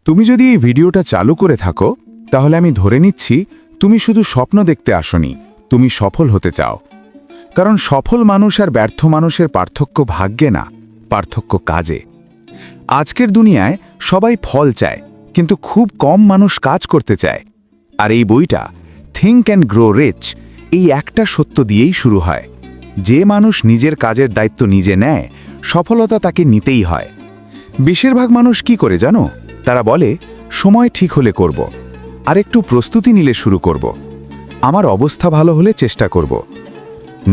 তুমি যদি এই ভিডিওটা চালু করে থাকো তাহলে আমি ধরে নিচ্ছি তুমি শুধু স্বপ্ন দেখতে আসনি, তুমি সফল হতে চাও। কারণ সফল মানুষ আর ব্যর্থ মানুষের পার্থক্য ভাগ্যে না, পার্থক্য কাজে। আজকের দুনিয়ায় সবাই ফল চায়, কিন্তু খুব কম মানুষ কাজ করতে চায়। আর এই বইটা থিঙ্ক অ্যান্ড গ্রো রিচ এই একটা সত্য দিয়েই শুরু হয়। যে মানুষ নিজের কাজের দায়িত্ব নিজে নেয়, সফলতা তাকে নিতেই হয়। বেশিরভাগ মানুষ কি করে জানো? তারা বলে সময় ঠিক হলে করব, আর একটু প্রস্তুতি নিলে শুরু করব, আমার অবস্থা ভালো হলে চেষ্টা করব।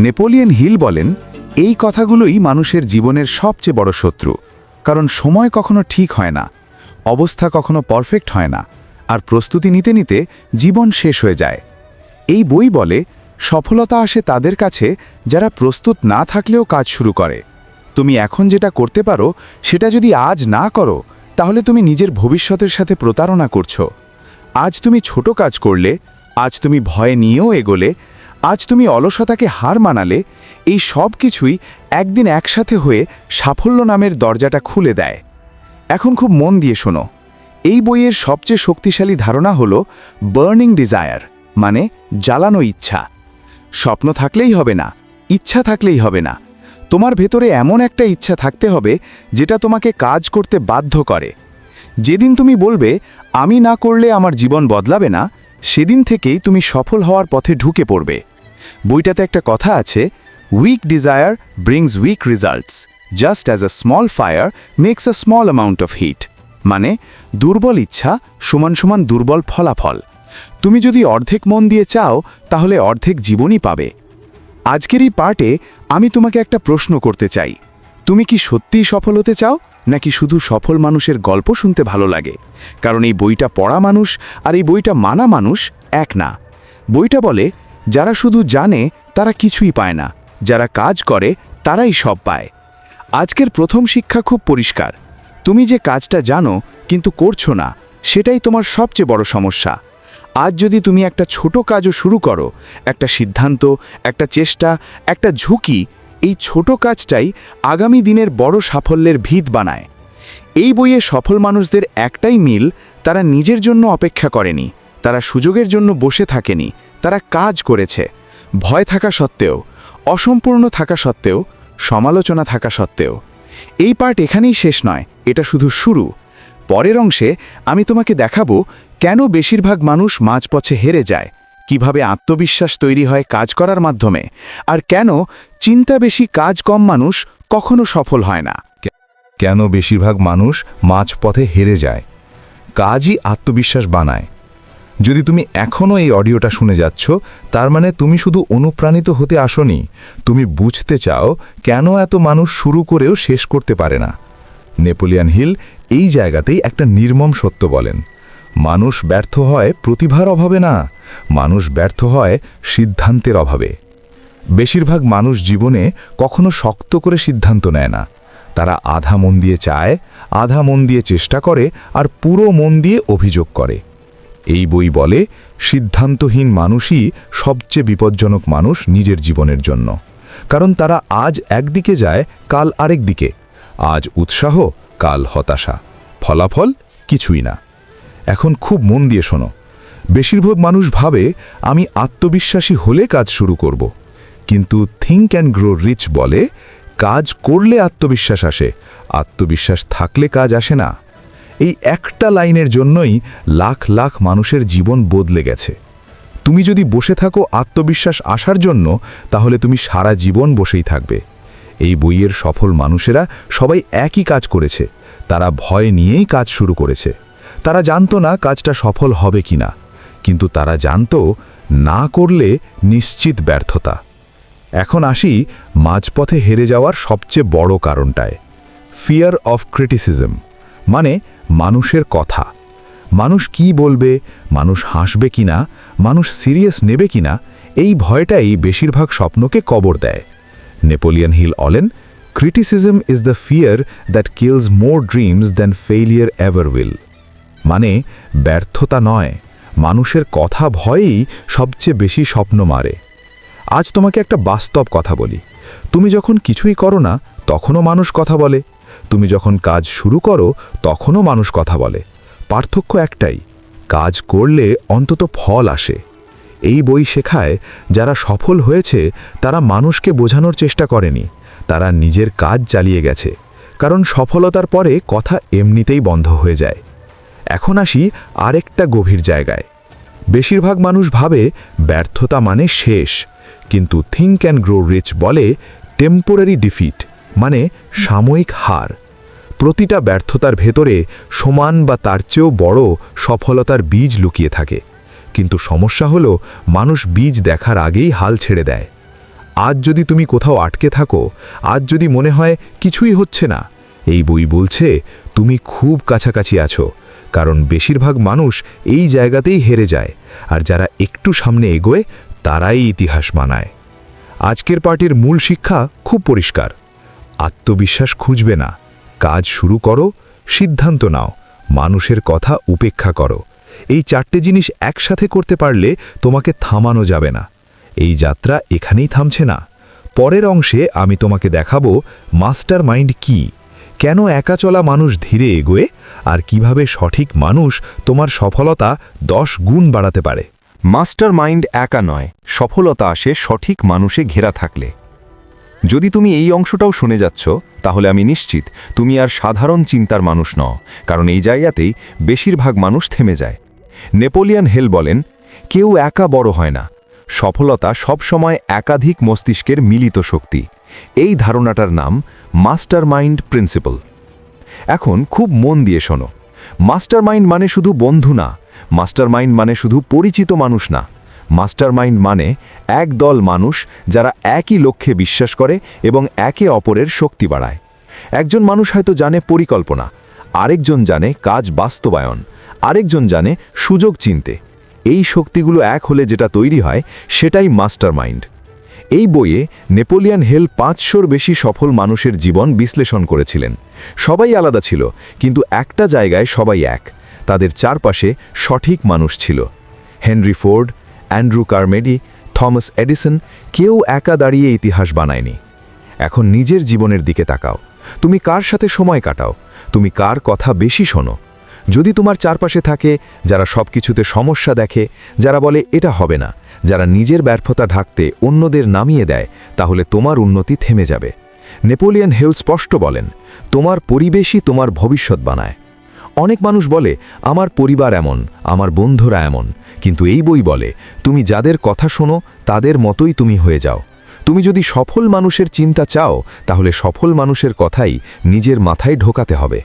নেপোলিয়ন হিল বলেন এই কথাগুলোই মানুষের জীবনের সবচেয়ে বড় শত্রু। কারণ সময় কখনো ঠিক হয় না, অবস্থা কখনো পারফেক্ট হয় না, আর প্রস্তুতি নিতে নিতে জীবন শেষ হয়ে যায়। এই বই বলে সফলতা আসে তাদের কাছে যারা প্রস্তুত না থাকলেও কাজ শুরু করে। তুমি এখন যেটা করতে পারো সেটা যদি আজ না করো, তাহলে তুমি নিজের ভবিষ্যতের সাথে প্রতারণা করছো। আজ তুমি ছোট কাজ করলে, আজ তুমি ভয় নিয়েও এগোলে, আজ তুমি অলসতাকে হার মানালে, এই সব কিছুই একদিন একসাথে হয়ে সাফল্য নামের দরজাটা খুলে দেয়। এখন খুব মন দিয়ে শোনো, এই বইয়ের সবচেয়ে শক্তিশালী ধারণা হলো বার্নিং ডিজায়ার, মানে জ্বালানো ইচ্ছা। স্বপ্ন থাকলেই হবে না, ইচ্ছা থাকলেই হবে না। তোমার ভেতরে এমন একটা ইচ্ছা থাকতে হবে যেটা তোমাকে কাজ করতে বাধ্য করে। যেদিন তুমি বলবে আমি না করলে আমার জীবন বদলাবে না, সেদিন থেকেই তুমি সফল হওয়ার পথে ঢুকে পড়বে। বইটাতে একটা কথা আছে, weak desire brings weak results, just as a small fire makes a small amount of heat. মানে দুর্বল ইচ্ছা সমান সমান দুর্বল ফলাফল। তুমি যদি অর্ধেক মন দিয়ে চাও, তাহলে অর্ধেক জীবনই পাবে। আজকের এই পার্টে আমি তোমাকে একটা প্রশ্ন করতে চাই, তুমি কি সত্যিই সফল হতে চাও, নাকি শুধু সফল মানুষের গল্প শুনতে ভালো লাগে? কারণ এই বইটা পড়া মানুষ আর এই বইটা মানা মানুষ এক না। বইটা বলে যারা শুধু জানে তারা কিছুই পায় না, যারা কাজ করে তারাই সব পায়। আজকের প্রথম শিক্ষা খুব পরিষ্কার, তুমি যে কাজটা জানো কিন্তু করছো না, সেটাই তোমার সবচেয়ে বড় সমস্যা। আজ যদি তুমি একটা ছোট কাজও শুরু করো, একটা সিদ্ধান্ত, একটা চেষ্টা, একটা ঝুঁকি, এই ছোট কাজটাই আগামী দিনের বড় সাফল্যের ভিত বানায়। এই বইয়ে সফল মানুষদের একটাই মিল, তারা নিজের জন্য অপেক্ষা করেনি, তারা সুযোগের জন্য বসে থাকেনি, তারা কাজ করেছে। ভয় থাকা সত্ত্বেও, অসম্পূর্ণ থাকা সত্ত্বেও, সমালোচনা থাকা সত্ত্বেও। এই পার্ট এখানেই শেষ নয়, এটা শুধু শুরু। পরের অংশে আমি তোমাকে দেখাবো কেন বেশিরভাগ মানুষ মাঝপথে হেরে যায়, কিভাবে আত্মবিশ্বাস তৈরি হয় কাজ করার মাধ্যমে, আর কেন চিন্তা বেশি কাজ কম মানুষ কখনো সফল হয় না। কেন বেশিরভাগ মানুষ মাঝপথে হেরে যায়? কাজই আত্মবিশ্বাস বানায়। যদি তুমি এখনও এই অডিওটা শুনে যাচ্ছ, তার মানে তুমি শুধু অনুপ্রাণিত হতে আসনি, তুমি বুঝতে চাও কেন এত মানুষ শুরু করেও শেষ করতে পারে না। নেপোলিয়ন হিল এই জায়গাতেই একটা নির্মম সত্য বলেন, মানুষ ব্যর্থ হয় প্রতিভার অভাবে না, মানুষ ব্যর্থ হয় সিদ্ধান্তের অভাবে। বেশিরভাগ মানুষ জীবনে কখনো শক্ত করে সিদ্ধান্ত নেয় না, তারা আধা মন দিয়ে চায়, আধা মন দিয়ে চেষ্টা করে, আর পুরো মন দিয়ে অভিযোগ করে। এই বই বলে সিদ্ধান্তহীন মানুষই সবচেয়ে বিপজ্জনক মানুষ নিজের জীবনের জন্য। কারণ তারা আজ একদিকে যায়, কাল আরেক দিকে। আজ উৎসাহ, কাল হতাশা, ফলাফল কিছুই না। এখন খুব মন দিয়ে শোনো, বেশিরভাগ মানুষ ভাবে আমি আত্মবিশ্বাসী হলে কাজ শুরু করব। কিন্তু থিঙ্ক অ্যান্ড গ্রো রিচ বলে কাজ করলে আত্মবিশ্বাস আসে, আত্মবিশ্বাস থাকলে কাজ আসে না। এই একটা লাইনের জন্যই লাখ লাখ মানুষের জীবন বদলে গেছে। তুমি যদি বসে থাকো আত্মবিশ্বাস আসার জন্য, তাহলে তুমি সারা জীবন বসেই থাকবে। এই বইয়ের সফল মানুষেরা সবাই একই কাজ করেছে, তারা ভয় নিয়েই কাজ শুরু করেছে। তারা জানতো না কাজটা সফল হবে কিনা, কিন্তু তারা জানতো না করলে নিশ্চিত ব্যর্থতা। এখন আসি মাঝপথে হেরে যাওয়ার সবচেয়ে বড় কারণটায়, ফিয়ার অফ ক্রিটিসিজম, মানে মানুষের কথা। মানুষ কি বলবে, মানুষ হাসবে কিনা, মানুষ সিরিয়াস নেবে কিনা, এই ভয়টাই বেশিরভাগ স্বপ্নকে কবর দেয়। নেপোলিয়ন হিল বলেন, criticism is the fear that kills more dreams than failure ever will. মানে ব্যর্থতা নয়, মানুষের কথা ভয়েই সবচেয়ে বেশি স্বপ্ন মারে। আজ তোমাকে একটা বাস্তব কথা বলি, তুমি যখন কিছুই করো না তখনও মানুষ কথা বলে, তুমি যখন কাজ শুরু করো তখনও মানুষ কথা বলে, পার্থক্য একটাই, কাজ করলে অন্তত ফল আসে। এই বই শেখায় যারা সফল হয়েছে তারা মানুষকে বোঝানোর চেষ্টা করেনি, তারা নিজের কাজ চালিয়ে গেছে, কারণ সফলতার পরে কথা এমনিতেই বন্ধ হয়ে যায়। এখন আসি আরেকটা গভীর জায়গায়। বেশিরভাগ মানুষ ভাবে ব্যর্থতা মানে শেষ, কিন্তু থিঙ্ক অ্যান্ড গ্রো রিচ বলে টেম্পোরারি ডিফিট, মানে সাময়িক হার। প্রতিটা ব্যর্থতার ভেতরে সমান বা তার চেয়েও বড় সফলতার বীজ লুকিয়ে থাকে, কিন্তু সমস্যা হলো মানুষ বীজ দেখার আগেই হাল ছেড়ে দেয়। আজ যদি তুমি কোথাও আটকে থাকো, আজ যদি মনে হয় কিছুই হচ্ছে না, এই বই বলছে তুমি খুব কাছাকাছি আছো, কারণ বেশিরভাগ মানুষ এই জায়গাতেই হেরে যায়, আর যারা একটু সামনে এগোয় তারাই ইতিহাস বানায়। আজকের পাঠের মূল শিক্ষা খুব পরিষ্কার। আত্মবিশ্বাস খুঁজবে না, কাজ শুরু করো, সিদ্ধান্ত নাও, মানুষের কথা উপেক্ষা করো। এই 4টে জিনিস একসাথে করতে পারলে তোমাকে থামানো যাবে না। এই যাত্রা এখানেই থামছে না। পরের অংশে আমি তোমাকে দেখাবো মাস্টার মাইন্ড কী, কেন একা চলা মানুষ ধীরে এগোয়, আর কিভাবে সঠিক মানুষ তোমার সফলতা 10 গুণ বাড়াতে পারে। মাস্টার মাইন্ড একা নয়, সফলতা আসে সঠিক মানুষে ঘেরা থাকলে। যদি তুমি এই অংশটাও শুনে যাচ্ছ, তাহলে আমি নিশ্চিত তুমি আর সাধারণ চিন্তার মানুষ নও, কারণ এই জায়গাতেই বেশিরভাগ মানুষ থেমে যায়। নেপোলিয়ন হিল বলেন, কেউ একা বড় হয় না, সফলতা সবসময় একাধিক মস্তিষ্কের মিলিত শক্তি। এই ধারণাটার নাম মাস্টার মাইন্ড প্রিন্সিপল। এখন খুব মন দিয়ে শোনো, মাস্টার মাইন্ড মানে শুধু বন্ধু না, মাস্টার মাইন্ড মানে শুধু পরিচিত মানুষ না, মাস্টার মাইন্ড মানে এক দল মানুষ যারা একই লক্ষ্যে বিশ্বাস করে এবং একে অপরের শক্তি বাড়ায়। একজন মানুষ হয়তো জানে পরিকল্পনা, আরেকজন জানে কাজ বাস্তবায়ন, আরেকজন জানে সুযোগ চিনতে। এই শক্তিগুলো এক হলে যেটা তৈরি হয় সেটাই মাস্টার মাইন্ড। এই বইয়ে নেপোলিয়ন হিল 500-র বেশি সফল মানুষের জীবন বিশ্লেষণ করেছিলেন। সবাই আলাদা ছিল, কিন্তু একটা জায়গায় সবাই এক, তাদের চারপাশে সঠিক মানুষ ছিল। Henry Ford, Andrew Carnegie, Thomas Edison, কেউ একা দাঁড়িয়ে ইতিহাস বানায়নি। এখন নিজের জীবনের দিকে তাকাও। তুমি কার সাথে সময় কাটাও? তুমি কার কথা বেশি শোনো? যদি তোমার চারপাশে থাকে যারা সবকিছুতে সমস্যা দেখে, যারা বলে এটা হবে না, যারা নিজের ব্যর্থতা ঢাকতে অন্যদের নামিয়ে দেয়, তাহলে তোমার উন্নতি থেমে যাবে। নেপোলিয়ন হিল স্পষ্ট বলেন, তোমার পরিবেশই তোমার ভবিষ্যৎ বানায়। অনেক মানুষ বলে আমার পরিবার এমন, আমার বন্ধুরা এমন, কিন্তু এই বই বলে তুমি যাদের কথা শোনো তাদের মতোই তুমি হয়ে যাও। তুমি যদি সফল মানুষের চিন্তা চাও, তাহলে সফল মানুষের কথাই নিজের মাথায় ঢোকাতে হবে।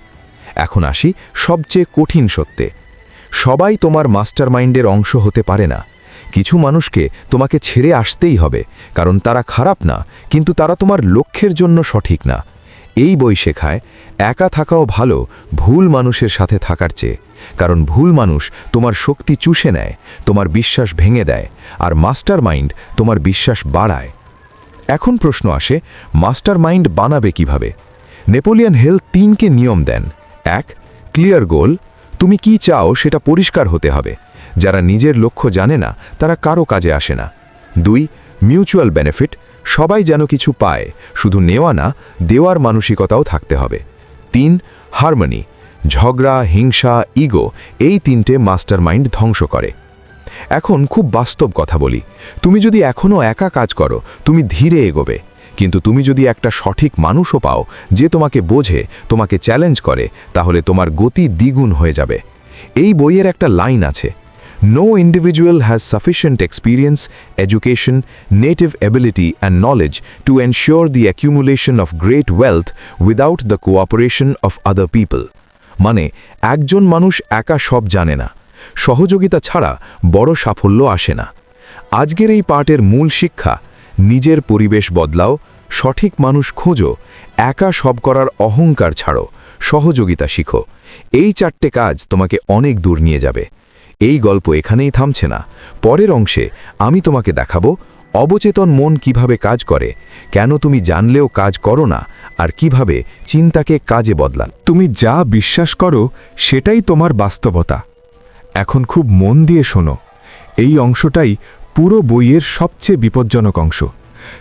এখন আসি সবচেয়ে কঠিন সত্যে, সবাই তোমার মাস্টার মাইন্ডের অংশ হতে পারে না। কিছু মানুষকে তোমাকে ছেড়ে আসতেই হবে, কারণ তারা খারাপ না, কিন্তু তারা তোমার লক্ষ্যের জন্য সঠিক না। এই বই শেখায় একা থাকাও ভালো ভুল মানুষের সাথে থাকার চেয়ে, কারণ ভুল মানুষ তোমার শক্তি চুষে নেয়, তোমার বিশ্বাস ভেঙে দেয়, আর মাস্টার মাইন্ড তোমার বিশ্বাস বাড়ায়। এখন প্রশ্ন আসে, মাস্টার মাইন্ড বানাবে কিভাবে? নেপোলিয়ন হিল 3কে নিয়ম দেন। 1, ক্লিয়ার গোল, তুমি কি চাও সেটা পরিষ্কার হতে হবে। যারা নিজের লক্ষ্য জানে না তারা কারো কাজে আসে না। 2, মিউচুয়াল বেনিফিট, সবাই যেন কিছু পায়, শুধু নেওয়া না, দেওয়ার মানসিকতাও থাকতে হবে। 3, হারমোনি, ঝগড়া, হিংসা, ইগো, এই 3টে মাস্টার মাইন্ড ধ্বংস করে। এখন খুব বাস্তব কথা বলি, তুমি যদি এখনও একা কাজ করো, তুমি ধীরে এগোবে, কিন্তু তুমি যদি একটা সঠিক মানুষও পাও যে তোমাকে বোঝে, তোমাকে চ্যালেঞ্জ করে, তাহলে তোমার গতি দ্বিগুণ হয়ে যাবে। এই বইয়ের একটা লাইন আছে, No individual has sufficient experience, education, native ability and knowledge to ensure the accumulation of great wealth without the cooperation of other people. মানে একজন মানুষ একা সব জানে না, সহযোগিতা ছাড়া বড় সাফল্য আসে না। আজকের এই পাঠের মূল শিক্ষা, নিজের পরিবেশ বদলাও, সঠিক মানুষ খোঁজো, একা সব করার অহংকার ছাড়ো, সহযোগিতা শিখো। এই 4টে কাজ তোমাকে অনেক দূর নিয়ে যাবে। এই গল্প এখানেই থামছে না। পরের অংশে আমি তোমাকে দেখাবো অবচেতন মন কিভাবে কাজ করে, কেন তুমি জানলেও কাজ করো না, আর কিভাবে চিন্তাকে কাজে বদলান। তুমি যা বিশ্বাস করো সেটাই তোমার বাস্তবতা। এখন খুব মন দিয়ে শোনো, এই অংশটাই পুরো বইয়ের সবচেয়ে বিপজ্জনক অংশ,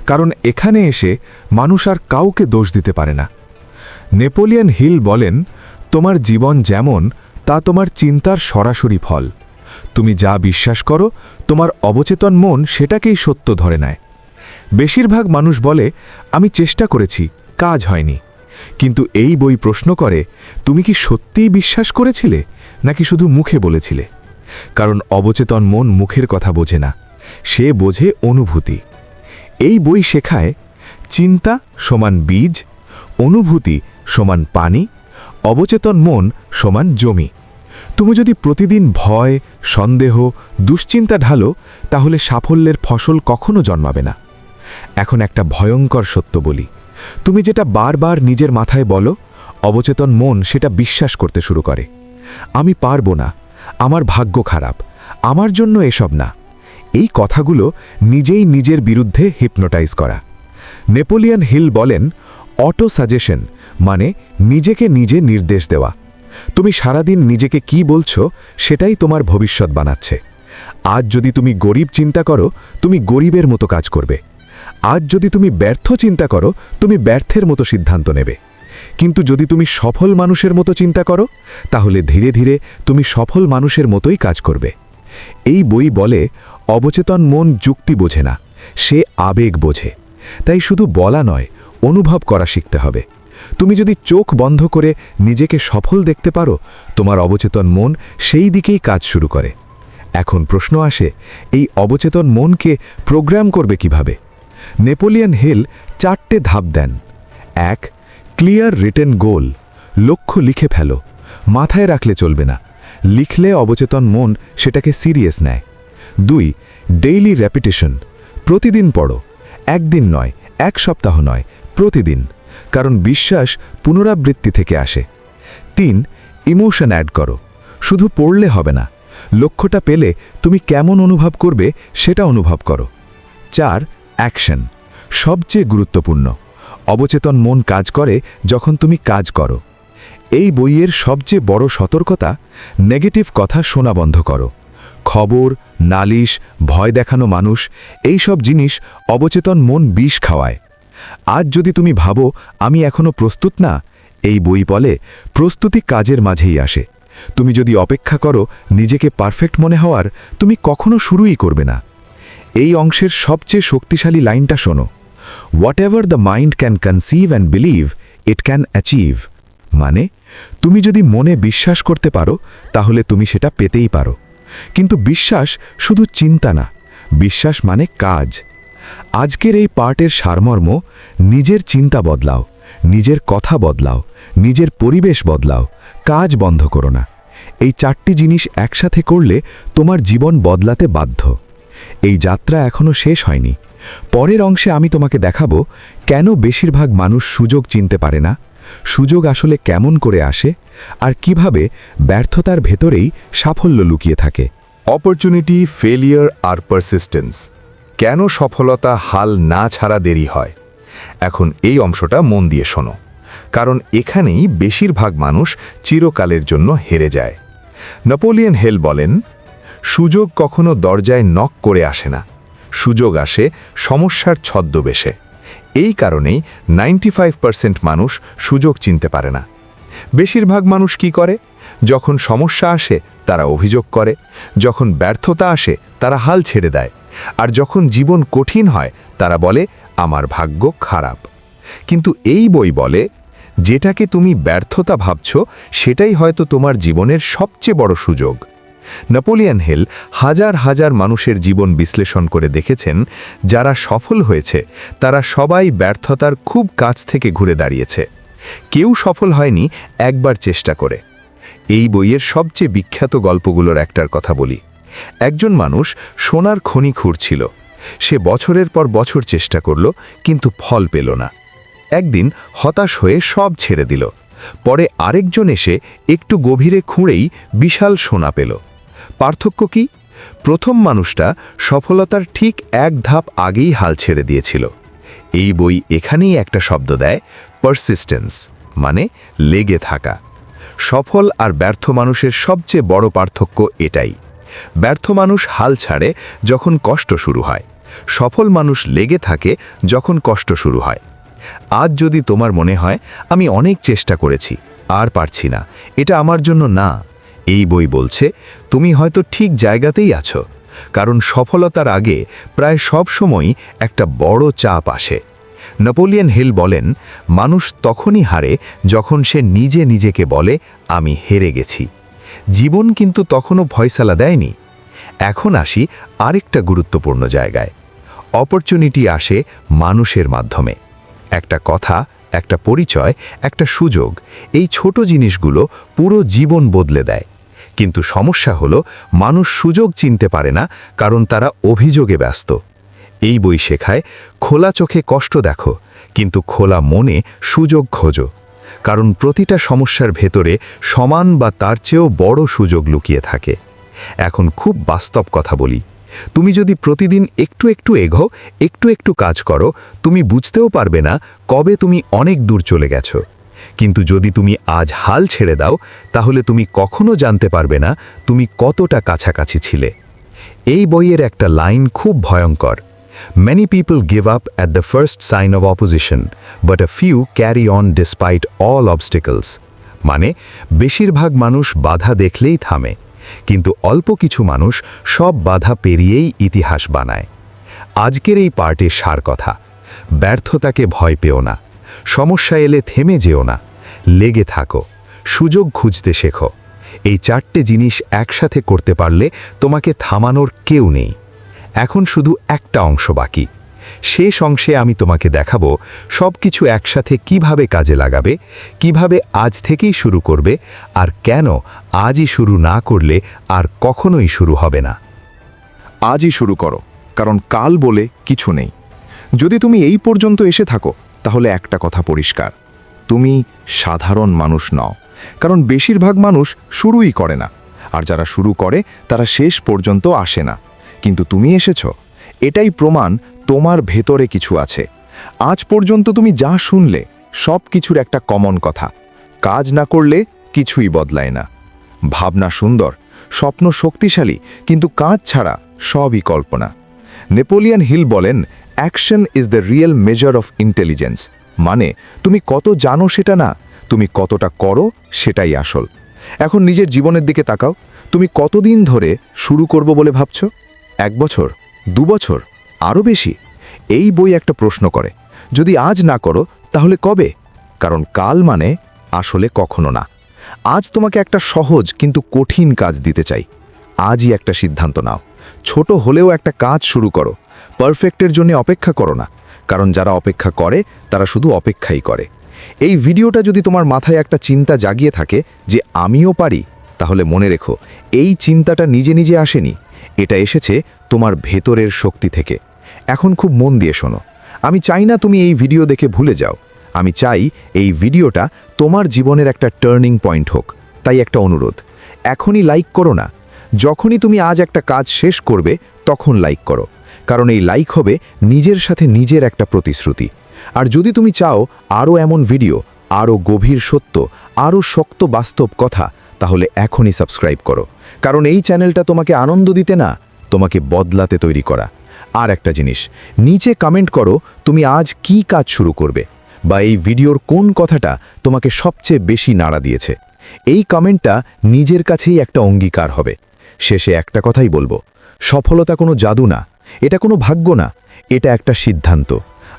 কারণ এখানে এসে মানুষ আর কাউকে দোষ দিতে পারে না। নেপোলিয়ন হিল বলেন, তোমার জীবন যেমন, তা তোমার চিন্তার সরাসরি ফল। তুমি যা বিশ্বাস করো, তোমার অবচেতন মন সেটাকেই সত্য ধরে নেয়। বেশিরভাগ মানুষ বলে, আমি চেষ্টা করেছি, কাজ হয়নি। কিন্তু এই বই প্রশ্ন করে, তুমি কি সত্যিই বিশ্বাস করেছিলে নাকি শুধু মুখে বলেছিলে? কারণ অবচেতন মন মুখের কথা বোঝে না, সে বোঝে অনুভূতি। এই বই শেখায় চিন্তা সমান বীজ, অনুভূতি সমান পানি, অবচেতন মন সমান জমি। তুমি যদি প্রতিদিন ভয়, সন্দেহ, দুশ্চিন্তা ঢালো, তাহলে সাফল্যের ফসল কখনো জন্মাবে না। এখন একটা ভয়ঙ্কর সত্য বলি, তুমি যেটা বারবার নিজের মাথায় বলো, অবচেতন মন সেটা বিশ্বাস করতে শুরু করে। আমি পারবো না, আমার ভাগ্য খারাপ, আমার জন্য এসব না। এই কথাগুলো নিজেই নিজের বিরুদ্ধে হিপনোটাইজ করা। নেপোলিয়ন হিল বলেন, অটো সাজেশন মানে নিজেকে নিজে নির্দেশ দেওয়া। তুমি সারাদিন নিজেকে কি বলছো সেটাই তোমার ভবিষ্যৎ বানাচ্ছে। আজ যদি তুমি গরিব চিন্তা করো, তুমি গরিবের মতো কাজ করবে। আজ যদি তুমি ব্যর্থ চিন্তা করো, তুমি ব্যর্থের মতো সিদ্ধান্ত নেবে। কিন্তু যদি তুমি সফল মানুষের মতো চিন্তা করো, তাহলে ধীরে ধীরে তুমি সফল মানুষের মতোই কাজ করবে। এই বই বলে, অবচেতন মন যুক্তি বোঝে না, সে আবেগ বোঝে। তাই শুধু বলা নয়, অনুভব করা শিখতে হবে। তুমি যদি চোখ বন্ধ করে নিজেকে সফল দেখতে পারো, তোমার অবচেতন মন সেই দিকেই কাজ শুরু করে। এখন প্রশ্ন আসে, এই অবচেতন মনকে প্রোগ্রাম করবে কিভাবে? নেপোলিয়ন হিল 4টে ধাপ দেন। 1. ক্লিয়ার রিটেন গোল, লক্ষ্য লিখে ফেলো, মাথায় রাখলে চলবে না, লিখলে অবচেতন মন সেটাকে সিরিয়াস নেয়। 2. ডেইলি রেপিটেশন, প্রতিদিন পড়ো, একদিন নয়, এক সপ্তাহ নয়, প্রতিদিন, কারণ বিশ্বাস পুনরাবৃত্তি থেকে আসে। 3. ইমোশন অ্যাড করো, শুধু পড়লে হবে না, লক্ষ্যটা পেলে তুমি কেমন অনুভব করবে সেটা অনুভব করো। 4. অ্যাকশন, সবচেয়ে গুরুত্বপূর্ণ, অবচেতন মন কাজ করে যখন তুমি কাজ করো। এই বইয়ের সবচেয়ে বড় সতর্কতা, নেগেটিভ কথা শোনা বন্ধ করো। খবর, নালিশ, ভয় দেখানো মানুষ, এই সব জিনিস অবচেতন মন বিষ খাওয়ায়। আজ যদি তুমি ভাবো আমি এখনো প্রস্তুত না, এই বই বলে প্রস্তুতি কাজের মাঝেই আসে। তুমি যদি অপেক্ষা করো নিজেকে পারফেক্ট মনে হওয়ার, তুমি কখনো শুরুই করবে না। এই অংশের সবচেয়ে শক্তিশালী লাইনটা শোনো, whatever the mind can conceive and believe, it can achieve. মানে, তুমি যদি মনে বিশ্বাস করতে পারো, তাহলে তুমি সেটা পেতেই পারো। কিন্তু বিশ্বাস শুধু চিন্তা না, বিশ্বাস মানে কাজ। আজকের এই পার্টের সারমর্ম, নিজের চিন্তা বদলাও, নিজের কথা বদলাও, নিজের পরিবেশ বদলাও, কাজ বন্ধ করো না। এই 4টি জিনিস একসাথে করলে তোমার জীবন বদলাতে বাধ্য। এই যাত্রা এখনো শেষ হয়নি। পরের অংশে আমি তোমাকে দেখাবো কেন বেশিরভাগ মানুষ সুযোগ চিনতে পারে না, সুযোগ আসলে কেমন করে আসে, আর কিভাবে ব্যর্থতার ভেতরেই সাফল্য লুকিয়ে থাকে। অপরচুনিটি, ফেলিয়ার আর পারসিস্টেন্স, কেন সফলতা হাল না ছাড়া দেরি হয়। এখন এই অংশটা মন দিয়ে শোনো, কারণ এখানেই বেশিরভাগ মানুষ চিরকালের জন্য হেরে যায়। নেপোলিয়ন হিল বলেন, সুযোগ কখনো দরজায় নক করে আসে না, সুযোগ আসে সমস্যার ছদ্মবেশে। এই কারণেই 95% মানুষ সুযোগ চিনতে পারে না। বেশিরভাগ মানুষ কি করে? যখন সমস্যা আসে তারা অভিযোগ করে, যখন ব্যর্থতা আসে তারা হাল ছেড়ে দেয়, আর যখন জীবন কঠিন হয় তারা বলে আমার ভাগ্য খারাপ। কিন্তু এই বই বলে, যেটাকে তুমি ব্যর্থতা ভাবছ সেটাই হয়তো তোমার জীবনের সবচেয়ে বড় সুযোগ। নেপোলিয়ন হিল হাজার হাজার মানুষের জীবন বিশ্লেষণ করে দেখেছেন, যারা সফল হয়েছে তারা সবাই ব্যর্থতার খুব কাছ থেকে ঘুরে দাঁড়িয়েছে। কেউ সফল হয়নি একবার চেষ্টা করে। এই বইয়ের সবচেয়ে বিখ্যাত গল্পগুলোর একটার কথা বলি। একজন মানুষ সোনার খনি খুঁড়ছিল। সে বছরের পর বছর চেষ্টা করল, কিন্তু ফল পেল না। একদিন হতাশ হয়ে সব ছেড়ে দিল। পরে আরেকজন এসে একটু গভীরে খুঁড়েই বিশাল সোনা পেল। পার্থক্য কি? প্রথম মানুষটা সফলতার ঠিক এক ধাপ আগেই হাল ছেড়ে দিয়েছিল। এই বই এখানেই একটা শব্দ দেয়, পারসিস্টেন্স, মানে লেগে থাকা। সফল আর ব্যর্থ মানুষের সবচেয়ে বড় পার্থক্য এটাই। ব্যর্থ মানুষ হাল ছাড়ে যখন কষ্ট শুরু হয়, সফল মানুষ লেগে থাকে যখন কষ্ট শুরু হয়। আজ যদি তোমার মনে হয় আমি অনেক চেষ্টা করেছি, আর পারছি না, এটা আমার জন্য না, এই বই বলছে তুমি হয়তো ঠিক জায়গাতেই আছো, কারণ সফলতার আগে প্রায় সব সময়ই একটা বড় চাপ আসে। নেপোলিয়ন হিল বলেন, মানুষ তখনই হারে যখন সে নিজে নিজেকে বলে আমি হেরে গেছি। জীবন কিন্তু তখনও ফয়সালা দেয়নি। এখন আসি আরেকটা গুরুত্বপূর্ণ জায়গায়। অপরচুনিটি আসে মানুষের মাধ্যমে। একটা কথা, একটা পরিচয়, একটা সুযোগ, এই ছোট জিনিসগুলো পুরো জীবন বদলে দেয়। কিন্তু সমস্যা হলো মানুষ সুযোগ চিনতে পারে না, কারণ তারা অভিযোগে ব্যস্ত। এই বই শেখায় খোলা চোখে কষ্ট দেখো, কিন্তু খোলা মনে সুযোগ খোঁজো, কারণ প্রতিটা সমস্যার ভেতরে সমান বা তার চেয়েও বড় সুযোগ লুকিয়ে থাকে। এখন খুব বাস্তব কথা বলি, তুমি যদি প্রতিদিন একটু একটু এগো, একটু একটু কাজ করো, তুমি বুঝতেও পারবে না কবে তুমি অনেক দূর চলে গেছো। কিন্তু যদি তুমি আজ হাল ছেড়ে দাও, তাহলে তুমি কখনো জানতে পারবে না তুমি কতটা কাছাকাছি ছিলে। এই বইয়ের একটা লাইন খুব ভয়ঙ্কর। Many people give up at the first sign of opposition, but a few carry on despite all obstacles. মানে বেশিরভাগ মানুষ বাধা দেখলেই থামে, কিন্তু অল্প কিছু মানুষ সব বাধা পেরিয়েই ইতিহাস বানায়। আজকের এই পার্টের সার কথা, ব্যর্থতাকে ভয় পেও না, সমস্যা এলে থেমে যেও না, লেগে থাকো, সুযোগ খুঁজতে শেখো। এই 4টে জিনিস একসাথে করতে পারলে তোমাকে থামানোর কেউ নেই। এখন শুধু একটা অংশ বাকি। শেষ অংশে আমি তোমাকে দেখাবো সব কিছু একসাথে কিভাবে কাজে লাগাবে, কিভাবে আজ থেকেই শুরু করবে, আর কেন আজই শুরু না করলে আর কখনোই শুরু হবে না। আজই শুরু করো, কারণ কাল বলে কিছু নেই। যদি তুমি এই পর্যন্ত এসে থাকো, তাহলে একটা কথা পরিষ্কার, তুমি সাধারণ মানুষ নও, কারণ বেশিরভাগ মানুষ শুরুই করে না, আর যারা শুরু করে তারা শেষ পর্যন্ত আসে না। কিন্তু তুমি এসেছো, এটাই প্রমাণ তোমার ভেতরে কিছু আছে। আজ পর্যন্ত তুমি যা শুনলে সব কিছুর একটা কমন কথা, কাজ না করলে কিছুই বদলায় না। ভাবনা সুন্দর, স্বপ্ন শক্তিশালী, কিন্তু কাজ ছাড়া সবই কল্পনা। নেপোলিয়ন হিল বলেন, action is the real measure of intelligence. মানে তুমি কত জানো সেটা না, তুমি কতটা করো সেটাই আসল। এখন নিজের জীবনের দিকে তাকাও, তুমি কতদিন ধরে শুরু করব বলে ভাবছো? 1 বছর, 2 বছর, আরও বেশি? এই বই একটা প্রশ্ন করে, যদি আজ না করো তাহলে কবে? কারণ কাল মানে আসলে কখনো না। আজ তোমাকে একটা সহজ কিন্তু কঠিন কাজ দিতে চাই। আজই একটা সিদ্ধান্ত নাও, ছোট হলেও একটা কাজ শুরু করো। পারফেক্টের জন্য অপেক্ষা করো না, কারণ যারা অপেক্ষা করে তারা শুধু অপেক্ষাই করে। এই ভিডিওটা যদি তোমার মাথায় একটা চিন্তা জাগিয়ে থাকে যে আমিও পারি, তাহলে মনে রেখো, এই চিন্তাটা নিজে নিজে আসেনি, এটা এসেছে তোমার ভেতরের শক্তি থেকে। এখন খুব মন দিয়ে শোনো, আমি চাই না তুমি এই ভিডিও দেখে ভুলে যাও। আমি চাই এই ভিডিওটা তোমার জীবনের একটা টার্নিং পয়েন্ট হোক। তাই একটা অনুরোধ, এখনই লাইক করো না, যখনই তুমি আজ একটা কাজ শেষ করবে তখন লাইক করো, কারণ এই লাইক হবে নিজের সাথে নিজের একটা প্রতিশ্রুতি। আর যদি তুমি চাও আরও এমন ভিডিও, আরও গভীর সত্য, আরও শক্ত বাস্তব কথা, তাহলে এখনই সাবস্ক্রাইব করো, কারণ এই চ্যানেলটা তোমাকে আনন্দ দিতে না, তোমাকে বদলাতে তৈরি করা। আর একটা জিনিস, নিচে কমেন্ট করো তুমি আজ কি কাজ শুরু করবে, বা এই ভিডিওর কোন কথাটা তোমাকে সবচেয়ে বেশি নাড়া দিয়েছে। এই কমেন্টটা নিজের কাছেই একটা অঙ্গীকার হবে। শেষে একটা কথাই বলবো, সফলতা কোনো জাদু না, এটা কোনো ভাগ্য না, এটা একটা সিদ্ধান্ত।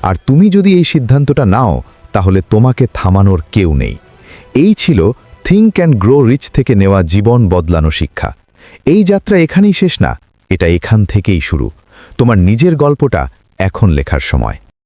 আর তুমি যদি এই সিদ্ধান্তটা নাও, তাহলে তোমাকে থামানোর কেউ নেই। এই ছিল থিঙ্ক অ্যান্ড গ্রো রিচ থেকে নেওয়া জীবন বদলানো শিক্ষা। এই যাত্রা এখানেই শেষ না, এটা এখান থেকেই শুরু। তোমার নিজের গল্পটা এখন লেখার সময়।